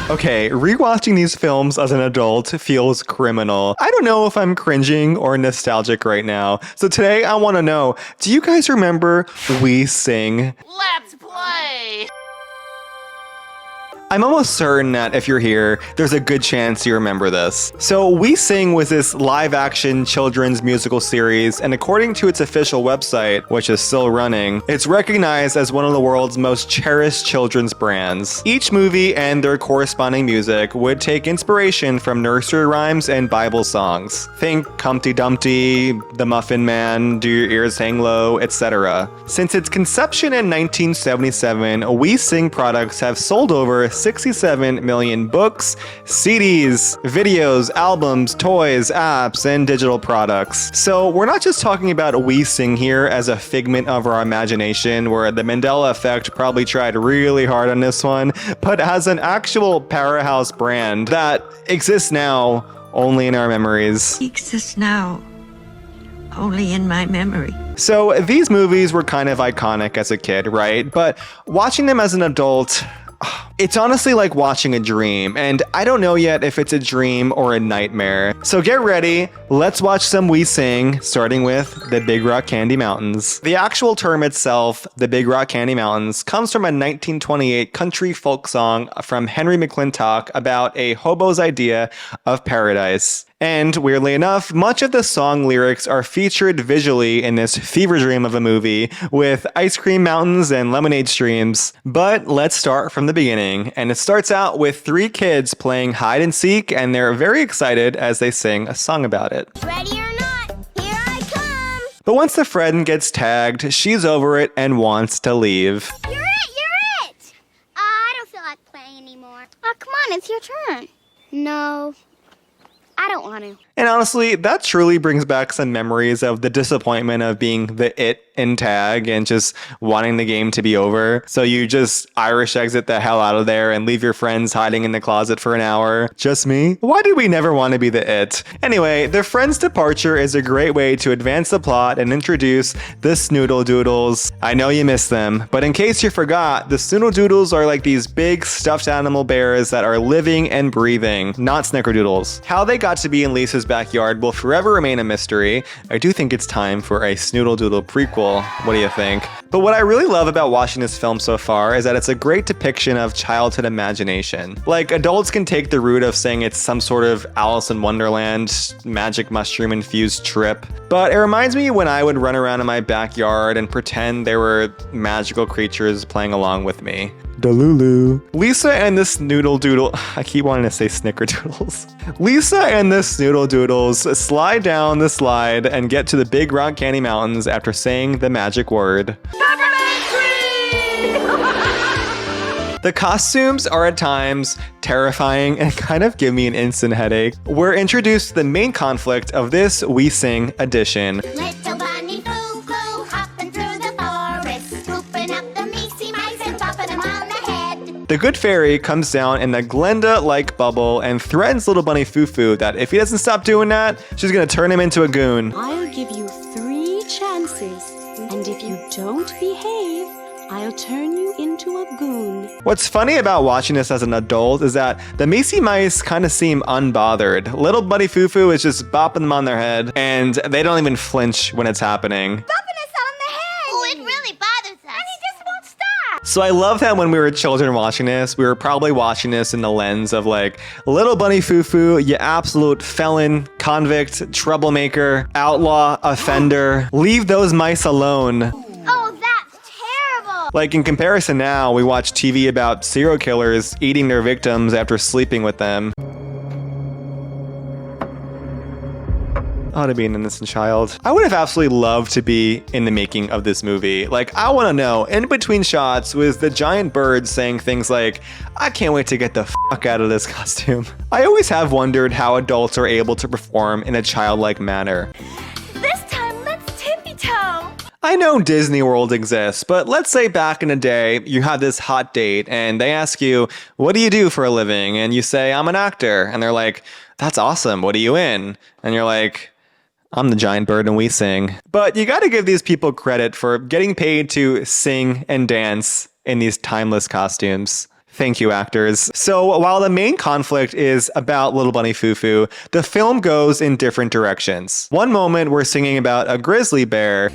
Okay, rewatching these films as an adult feels criminal. I don't know if I'm cringing or nostalgic right now. So today I want to know, do you guys remember WEE-SING? Let's play! I'm almost certain that if you're here, there's a good chance you remember this. So WEE-SING was this live-action children's musical series, and according to its official website, which is still running, it's recognized as one of the world's most cherished children's brands. Each movie and their corresponding music would take inspiration from nursery rhymes and Bible songs. Think Humpty Dumpty, The Muffin Man, Do Your Ears Hang Low, etc. Since its conception in 1977, WEE-SING products have sold over 67 million books, CDs, videos, albums, toys, apps, and digital products. So we're not just talking about WEE-SING here as a figment of our imagination, where the Mandela effect probably tried really hard on this one, but as an actual powerhouse brand that exists now only in our memories. Exists now only in my memory. So these movies were kind of iconic as a kid, right? But watching them as an adult, it's honestly like watching a dream, and I don't know yet if it's a dream or a nightmare. So get ready, let's watch some WEE-SING, starting with the Big Rock Candy Mountains. The actual term itself, the Big Rock Candy Mountains, comes from a 1928 country folk song from Henry McClintock about a hobo's idea of paradise. And weirdly enough, much of the song lyrics are featured visually in this fever dream of a movie with ice cream mountains and lemonade streams. But let's start from the beginning, and it starts out with three kids playing hide and seek, and they're very excited as they sing a song about it. Ready or not, here I come! But once the friend gets tagged, she's over it and wants to leave. You're it! I don't feel like playing anymore. Oh, come on, it's your turn. No, I don't want to. And honestly, that truly brings back some memories of the disappointment of being the it in tag and just wanting the game to be over. So you just Irish exit the hell out of there and leave your friends hiding in the closet for an hour. Just me? Why did we never want to be the it? Anyway, the friend's departure is a great way to advance the plot and introduce the Snoodle-Doodles. I know you missed them, but in case you forgot, the Snoodle-Doodles are like these big stuffed animal bears that are living and breathing, not Snickerdoodles. How they got to be in Lisa's backyard will forever remain a mystery. I do think it's time for a Snoodle-Doodle prequel. What do you think? But what I really love about watching this film so far is that it's a great depiction of childhood imagination. Like, adults can take the route of saying it's some sort of Alice in Wonderland magic mushroom infused trip, but it reminds me when I would run around in my backyard and pretend there were magical creatures playing along with me. Delulu. Lisa and the Snoodle-Doodle, I keep wanting to say Snickerdoodles. Lisa and the Snoodle-Doodles slide down the slide and get to the Big Rock Candy Mountains after saying the magic word. The costumes are at times terrifying and kind of give me an instant headache. We're introduced to the main conflict of this WEE-SING edition. Little bunny foo-foo, hopping through the forest, scooping up the measly mice and popping them on the head. The good fairy comes down in a Glenda-like bubble and threatens little bunny Foo-Foo that if he doesn't stop doing that, she's gonna turn him into a goon. I'll give you 3 chances, and if you don't behave, I'll turn you into a goon. What's funny about watching this as an adult is that the Macy Mice kind of seem unbothered. Little Buddy Foo-Foo is just bopping them on their head, and they don't even flinch when it's happening. Bumping us on the head! Oh, it really bothers us. And he just won't stop! So I love that when we were children watching this, we were probably watching this in the lens of like, Little Bunny Foo-Foo, you absolute felon, convict, troublemaker, outlaw, offender. Leave those mice alone. Like, in comparison now, we watch TV about serial killers eating their victims after sleeping with them. Oh, to be an innocent child. I would have absolutely loved to be in the making of this movie. Like, I want to know, in between shots was the giant bird saying things like, I can't wait to get the fuck out of this costume. I always have wondered how adults are able to perform in a childlike manner. This time, let's tippy-toe! I know Disney World exists, but let's say back in the day, you had this hot date and they ask you, what do you do for a living? And you say, I'm an actor. And they're like, that's awesome. What are you in? And you're like, I'm the giant bird and WEE-SING. But you got to give these people credit for getting paid to sing and dance in these timeless costumes. Thank you, actors. So while the main conflict is about Little Bunny Foo-Foo, the film goes in different directions. One moment we're singing about a grizzly bear.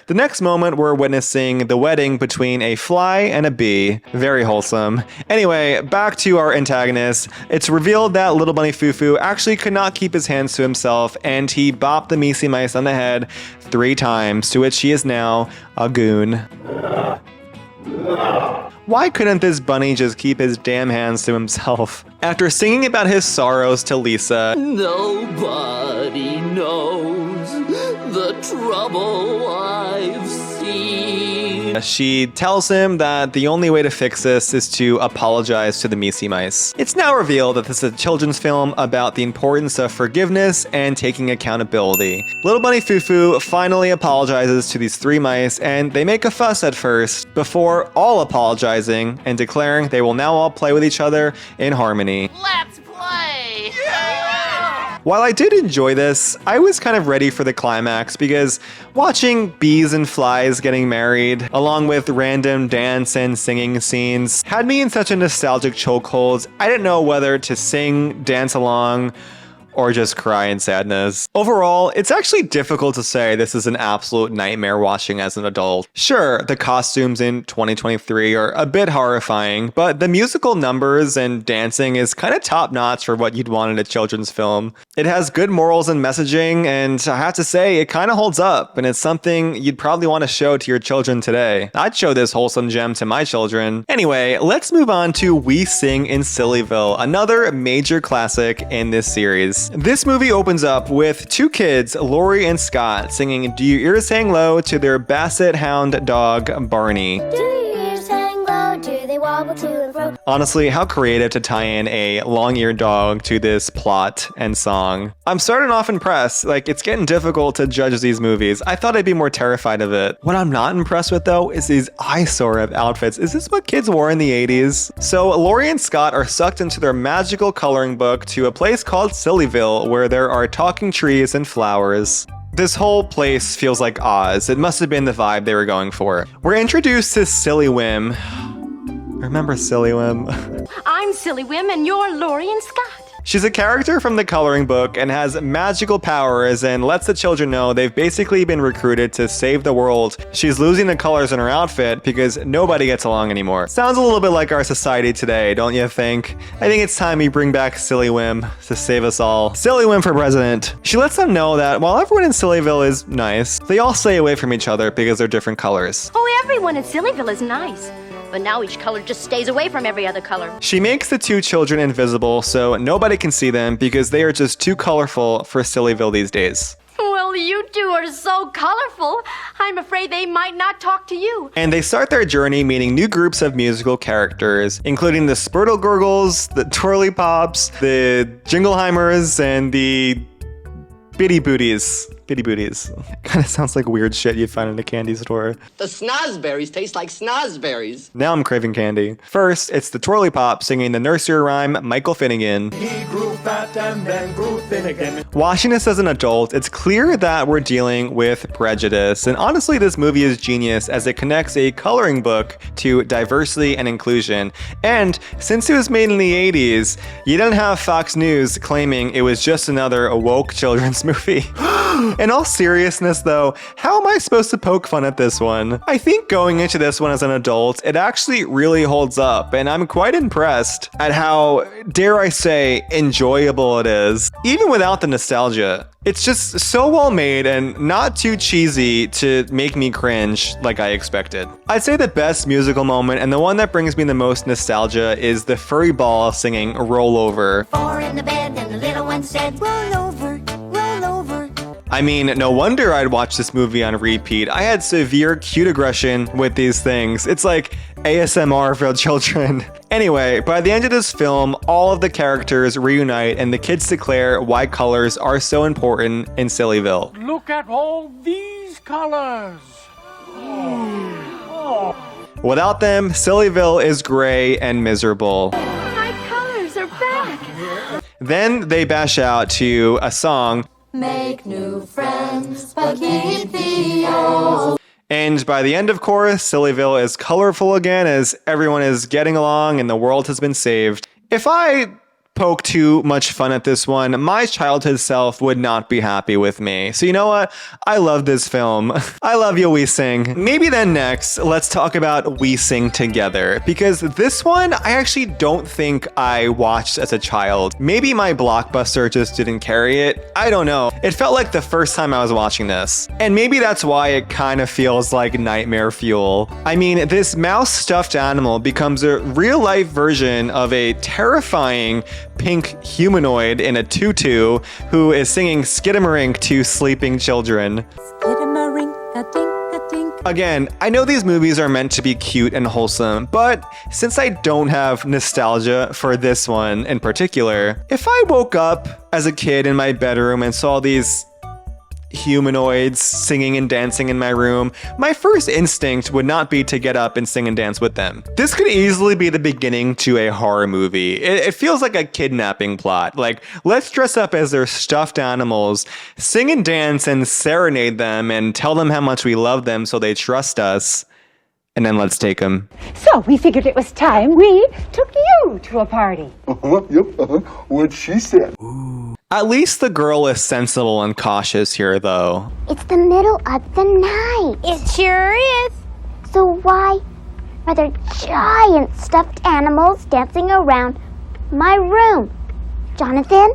The next moment, we're witnessing the wedding between a fly and a bee. Very wholesome. Anyway, back to our antagonist. It's revealed that Little Bunny Foo-Foo actually could not keep his hands to himself, and he bopped the Meesy Mice on the head 3 times, to which he is now a goon. Why couldn't this bunny just keep his damn hands to himself? After singing about his sorrows to Lisa, nobody knows the trouble I've seen. She tells him that the only way to fix this is to apologize to the Meesy Mice. It's now revealed that this is a children's film about the importance of forgiveness and taking accountability. Little Bunny Foo-Foo finally apologizes to these 3 mice, and they make a fuss at first, before all apologizing and declaring they will now all play with each other in harmony. Let's play! While I did enjoy this, I was kind of ready for the climax because watching bees and flies getting married, along with random dance and singing scenes, had me in such a nostalgic chokehold. I didn't know whether to sing, dance along, or just cry in sadness. Overall, it's actually difficult to say this is an absolute nightmare watching as an adult. Sure, the costumes in 2023 are a bit horrifying, but the musical numbers and dancing is kind of top-notch for what you'd want in a children's film. It has good morals and messaging, and I have to say, it kind of holds up, and it's something you'd probably want to show to your children today. I'd show this wholesome gem to my children. Anyway, let's move on to WEE-SING in Sillyville, another major classic in this series. This movie opens up with 2 kids, Lori and Scott, singing Do Your Ears Hang Low to their basset hound dog, Barney. Do your ears hang low? Do they wobble to and fro? Honestly, how creative to tie in a long-eared dog to this plot and song. I'm starting off impressed. Like, it's getting difficult to judge these movies. I thought I'd be more terrified of it. What I'm not impressed with, though, is these eyesore of outfits. Is this what kids wore in the 80s? So, Lori and Scott are sucked into their magical coloring book to a place called Sillyville, where there are talking trees and flowers. This whole place feels like Oz. It must have been the vibe they were going for. We're introduced to Sillywhim. Remember Sillywhim? I'm Sillywhim and you're Lori and Scott. She's a character from the coloring book and has magical powers and lets the children know they've basically been recruited to save the world. She's losing the colors in her outfit because nobody gets along anymore. Sounds a little bit like our society today, don't you think? I think it's time we bring back Sillywhim to save us all. Sillywhim for president. She lets them know that while everyone in Sillyville is nice, they all stay away from each other because they're different colors. Oh, everyone in Sillyville is nice. But now each color just stays away from every other color. She makes the 2 children invisible so nobody can see them because they are just too colorful for Sillyville these days. Well, you 2 are so colorful. I'm afraid they might not talk to you. And they start their journey meeting new groups of musical characters, including the Spurtle Gurgles, the Twirly Pops, the Jingleheimers, and the Bitty Booties. Bitty Booties. Kind of sounds like weird shit you'd find in a candy store. The snozberries taste like snozberries. Now I'm craving candy. First, it's the Twirly Pop singing the nursery rhyme Michael Finnegan. He grew fat and then grew thin again. Watching this as an adult, it's clear that we're dealing with prejudice. And honestly, this movie is genius as it connects a coloring book to diversity and inclusion. And since it was made in the 80s, you didn't have Fox News claiming it was just another woke children's movie. In all seriousness though, how am I supposed to poke fun at this one? I think going into this one as an adult, it actually really holds up, and I'm quite impressed at how, dare I say, enjoyable it is, even without the nostalgia. It's just so well made and not too cheesy to make me cringe like I expected. I'd say the best musical moment and the one that brings me the most nostalgia is the furry ball singing Roll Over. 4 in the bed and the little one said, roll over, roll over. I mean, no wonder I'd watch this movie on repeat. I had severe cute aggression with these things. It's like ASMR for children. Anyway, by the end of this film, all of the characters reunite and the kids declare why colors are so important in Sillyville. Look at all these colors. Without them, Sillyville is gray and miserable. My colors are back. Then they bash out to a song. Make new friends, but keep the old. And by the end, of course, Sillyville is colorful again as everyone is getting along and the world has been saved. If I poke too much fun at this one, my childhood self would not be happy with me. So you know what? I love this film. I love you, WEE-SING. Maybe then next, let's talk about WEE-SING together, because this one I actually don't think I watched as a child. Maybe my Blockbuster just didn't carry it. I don't know. It felt like the first time I was watching this. And maybe that's why it kind of feels like nightmare fuel. I mean, this mouse stuffed animal becomes a real life version of a terrifying pink humanoid in a tutu who is singing Skidamarink to sleeping children. Again, I know these movies are meant to be cute and wholesome, but since I don't have nostalgia for this one in particular, if I woke up as a kid in my bedroom and saw these humanoids singing and dancing in my room, my first instinct would not be to get up and sing and dance with them. This could easily be the beginning to a horror movie. It feels like a kidnapping plot. Like, let's dress up as their stuffed animals, sing and dance and serenade them and tell them how much we love them so they trust us. And then let's take them. So we figured it was time we took you to a party. What she said. At least the girl is sensible and cautious here, though. It's the middle of the night. It sure is. So why are there giant stuffed animals dancing around my room? Jonathan?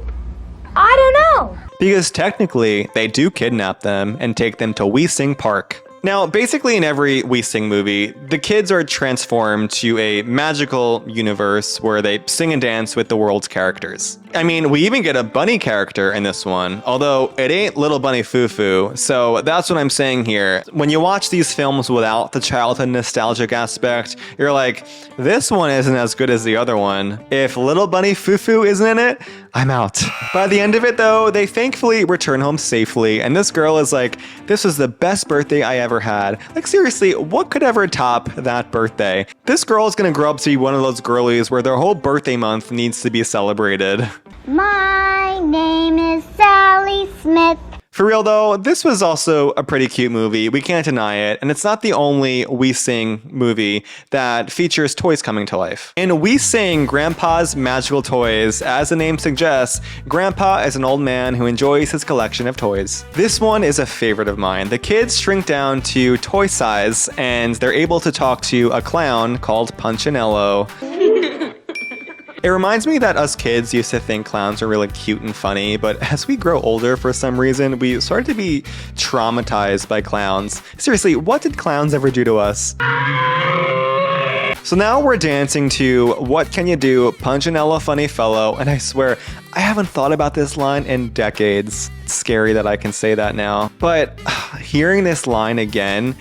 I don't know. Because technically, they do kidnap them and take them to WEE-SING Park. Now, basically in every WEE-SING movie, the kids are transformed to a magical universe where they sing and dance with the world's characters. I mean, we even get a bunny character in this one, although it ain't Little Bunny Foo-Foo, so that's what I'm saying here. When you watch these films without the childhood nostalgic aspect, you're like, this one isn't as good as the other one. If Little Bunny Foo-Foo isn't in it, I'm out. By the end of it though, they thankfully return home safely, and this girl is like, this was the best birthday I ever had. Like seriously, what could ever top that birthday? This girl is gonna grow up to be one of those girlies where their whole birthday month needs to be celebrated. My name is Sally Smith. For real though, this was also a pretty cute movie, we can't deny it, and it's not the only WEE-SING movie that features toys coming to life. In WEE-SING Grandpa's Magical Toys, as the name suggests, Grandpa is an old man who enjoys his collection of toys. This one is a favorite of mine. The kids shrink down to toy size, and they're able to talk to a clown called Punchinello. It reminds me that us kids used to think clowns are really cute and funny, but as we grow older for some reason, we started to be traumatized by clowns. Seriously, what did clowns ever do to us? So now we're dancing to What Can You Do, Punchinello Funny Fellow, and I swear, I haven't thought about this line in decades. It's scary that I can say that now. But hearing this line again,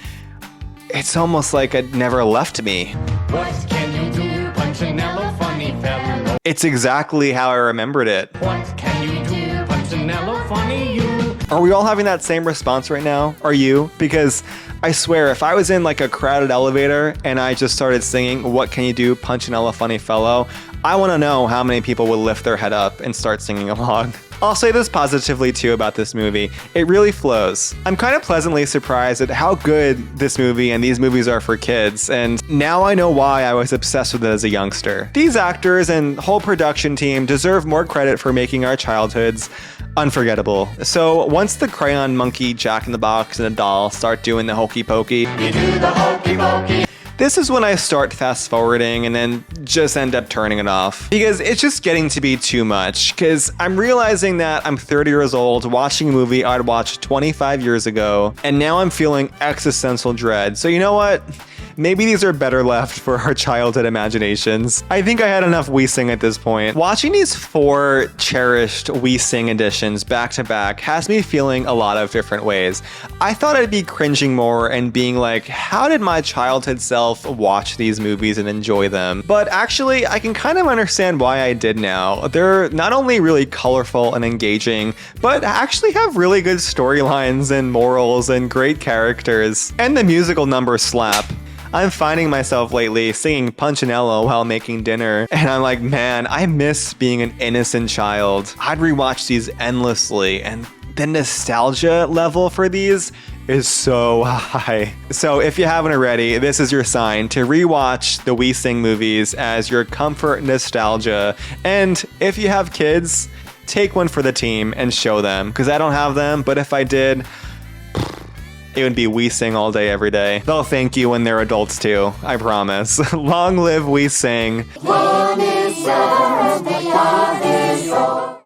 it's almost like it never left me. What can you do, Punchinello, funny fellow? It's exactly how I remembered it. What can you do, Punchinello, funny you? Are we all having that same response right now? Are you? Because I swear, if I was in like a crowded elevator and I just started singing, What Can You Do, Punchinello, Funny Fellow, I want to know how many people would lift their head up and start singing along. I'll say this positively too about this movie. It really flows. I'm kind of pleasantly surprised at how good this movie and these movies are for kids, and now I know why I was obsessed with it as a youngster. These actors and whole production team deserve more credit for making our childhoods unforgettable. So once the crayon monkey, Jack in the Box, and the doll start doing the hokey pokey, You do the hokey pokey. this is when I start fast forwarding and then just end up turning it off. Because it's just getting to be too much. Because I'm realizing that I'm 30 years old watching a movie I'd watched 25 years ago. And now I'm feeling existential dread. So you know what? Maybe these are better left for our childhood imaginations. I think I had enough WEE-SING at this point. Watching these 4 cherished WEE-SING editions back to back has me feeling a lot of different ways. I thought I'd be cringing more and being like, how did my childhood self watch these movies and enjoy them? But actually, I can kind of understand why I did now. They're not only really colorful and engaging, but actually have really good storylines and morals and great characters. And the musical numbers slap. I'm finding myself lately singing Punchinello while making dinner, and I'm like, man, I miss being an innocent child. I'd rewatch these endlessly, and the nostalgia level for these is so high. So if you haven't already, this is your sign to rewatch the WEE-SING movies as your comfort nostalgia. And if you have kids, take one for the team and show them, because I don't have them, but if I did, it would be WEE-SING all day, every day. They'll thank you when they're adults too, I promise. Long live WEE-SING.